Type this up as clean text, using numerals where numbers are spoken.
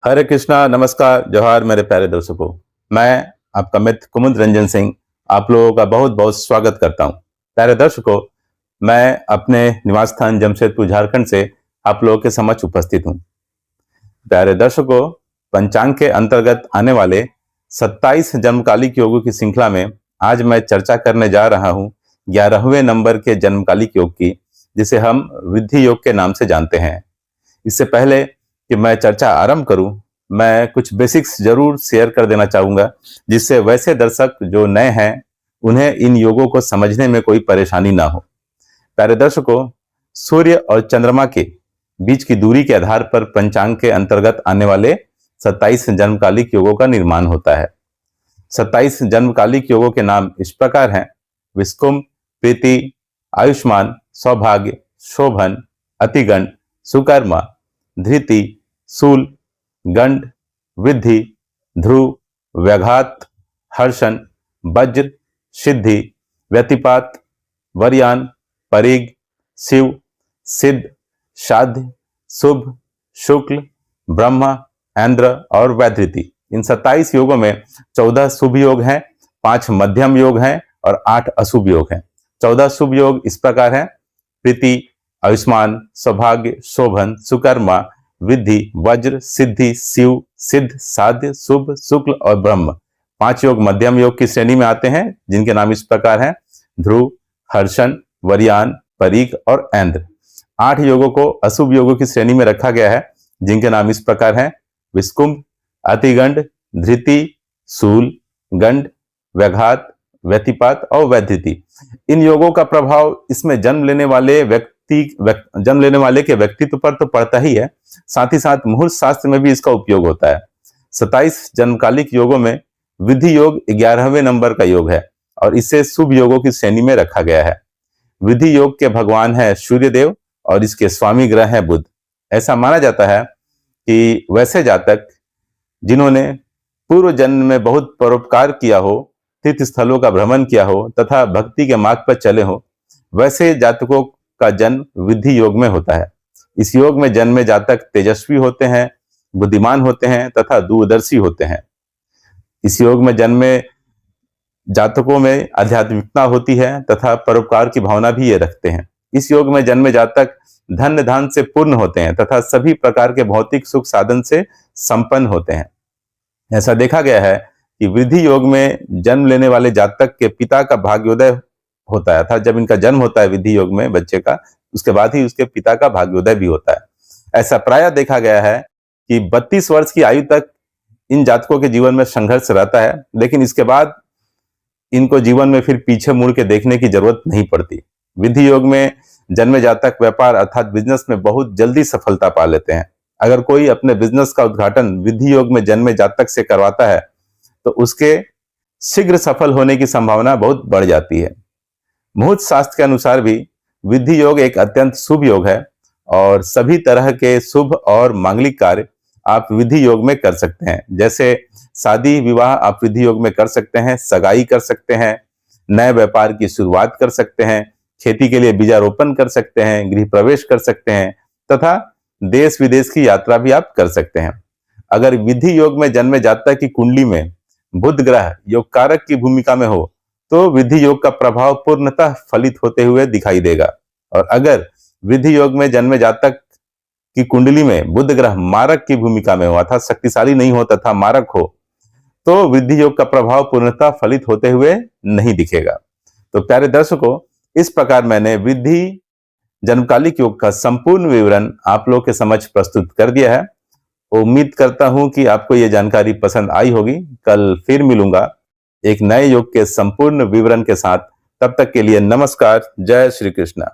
हरे कृष्णा, नमस्कार, जोहार मेरे प्यारे दर्शकों। मैं आपका मित्र कुमुद रंजन सिंह आप लोगों का बहुत बहुत स्वागत करता हूं। प्यारे दर्शकों, मैं अपने निवास स्थान जमशेदपुर झारखंड से आप लोगों के समक्ष उपस्थित हूं। प्यारे दर्शकों, पंचांग के अंतर्गत आने वाले 27 जन्मकालिक योगों की श्रृंखला में आज मैं चर्चा करने जा रहा हूं 11वें नंबर के जन्मकालिक योग की, जिसे हम वृद्धि योग के नाम से जानते हैं। इससे पहले कि मैं चर्चा आरंभ करूं, मैं कुछ बेसिक्स जरूर शेयर कर देना चाहूंगा, जिससे वैसे दर्शक जो नए हैं उन्हें इन योगों को समझने में कोई परेशानी ना हो। प्यारे दर्शकों, सूर्य और चंद्रमा के बीच की दूरी के आधार पर पंचांग के अंतर्गत आने वाले 27 जन्मकालिक योगों का निर्माण होता है। 27 जन्मकालिक योगों के नाम इस प्रकार हैं: विस्कुम, प्रीति, आयुष्मान, सौभाग्य, शोभन, अतिगंड, सुकर्मा, धृति, शूल, गंड, वृद्धि, ध्रुव, व्याघात, हर्षण, वज्र, सिद्धि, व्यतिपात, वर्यान, परिग, शिव, सिद्ध, साध्य, शुभ, शुक्ल, ब्रह्मा, ऐन्द्र और वैधृति। इन 27 योगों में 14 शुभ योग हैं, 5 मध्यम योग हैं और 8 अशुभ योग हैं। 14 शुभ योग इस प्रकार हैं: प्रीति, आयुष्मान, सौभाग्य, शोभन, सुकर्मा, वृद्धि, वज्र, सिद्धि, शिव, सिद्ध, साध्य, शुभ, शुक्ल और ब्रह्म। 5 योग मध्यम योग की श्रेणी में आते हैं, जिनके नाम इस प्रकार हैं: ध्रुव, हर्षण, वर्यान, परीग और ऐन्द्र। 8 योगों को अशुभ योगों की श्रेणी में रखा गया है, जिनके नाम इस प्रकार हैं: विस्कुंभ, अतिगंड, धृति, शूल, गंड, व्याघात, व्यतिपात और वैधृति। इन योगों का प्रभाव इसमें जन्म लेने वाले के व्यक्तित्व पर तो पड़ता ही है, साथ ही साथ मुहूर्त शास्त्र में भी इसका उपयोग होता है। 27 जन्मकालिक योगों में विधि योग 11वें नंबर का योग है और इसे शुभ योगों की श्रेणी में रखा गया है। विधि योग के भगवान है सूर्यदेव और इसके स्वामी ग्रह है बुध। ऐसा माना जाता है कि वैसे जातक जिन्होंने पूर्व जन्म में बहुत परोपकार किया हो, तीर्थ स्थलों का भ्रमण किया हो तथा भक्ति के मार्ग पर चले हो, वैसे जातकों का जन्म विधि योग में होता है। इस योग में जन्मे जातक तेजस्वी होते हैं, बुद्धिमान होते हैं तथा दूरदर्शी होते हैं। इस योग में जन्मे जातकों में आध्यात्मिकता होती है तथा परोपकार की भावना भी ये रखते हैं। इस योग में जन्मे जातक धन धान से पूर्ण होते हैं तथा सभी प्रकार के भौतिक सुख साधन से संपन्न होते हैं। ऐसा देखा गया है कि वृद्धि योग में जन्म लेने वाले जातक के पिता का भाग्योदय होता है, अर्थात जब इनका जन्म होता है विधि योग में बच्चे का, उसके बाद ही उसके पिता का भाग्योदय भी होता है। ऐसा प्रायः देखा गया है कि 32 वर्ष की आयु तक इन जातकों के जीवन में संघर्ष रहता है, लेकिन इसके बाद इनको जीवन में फिर पीछे मुड़ के देखने की जरूरत नहीं पड़ती। विधि योग में जन्मे जातक व्यापार अर्थात बिजनेस में बहुत जल्दी सफलता पा लेते हैं। अगर कोई अपने बिजनेस का उद्घाटन विधि योग में जन्मे जातक से करवाता है तो उसके शीघ्र सफल होने की संभावना बहुत बढ़ जाती है। मुहूर्त शास्त्र के अनुसार भी विधि योग एक अत्यंत शुभ योग है और सभी तरह के शुभ और मांगलिक कार्य आप विधि योग में कर सकते हैं। जैसे शादी विवाह आप विधि योग में कर सकते हैं, सगाई कर सकते हैं, नए व्यापार की शुरुआत कर सकते हैं, खेती के लिए बीजारोपण कर सकते हैं, गृह प्रवेश कर सकते हैं तथा देश विदेश की यात्रा भी आप कर सकते हैं। अगर विधि योग में जन्मे जातक की कुंडली में बुध ग्रह योग कारक की भूमिका में हो तो विधि योग का प्रभाव पूर्णतः फलित होते हुए दिखाई देगा। और अगर विधि योग में जन्मे जातक की कुंडली में बुध ग्रह मारक की भूमिका में हो, अर्थात शक्तिशाली नहीं हो तथा मारक हो, तो विधि योग का प्रभाव पूर्णतः फलित होते हुए नहीं दिखेगा। तो प्यारे दर्शकों, इस प्रकार मैंने विधि जन्मकालिक योग का संपूर्ण विवरण आप लोग के समक्ष प्रस्तुत कर दिया है। उम्मीद करता हूं कि आपको यह जानकारी पसंद आई होगी। कल फिर मिलूंगा एक नए योग के संपूर्ण विवरण के साथ। तब तक के लिए नमस्कार, जय श्री कृष्णा।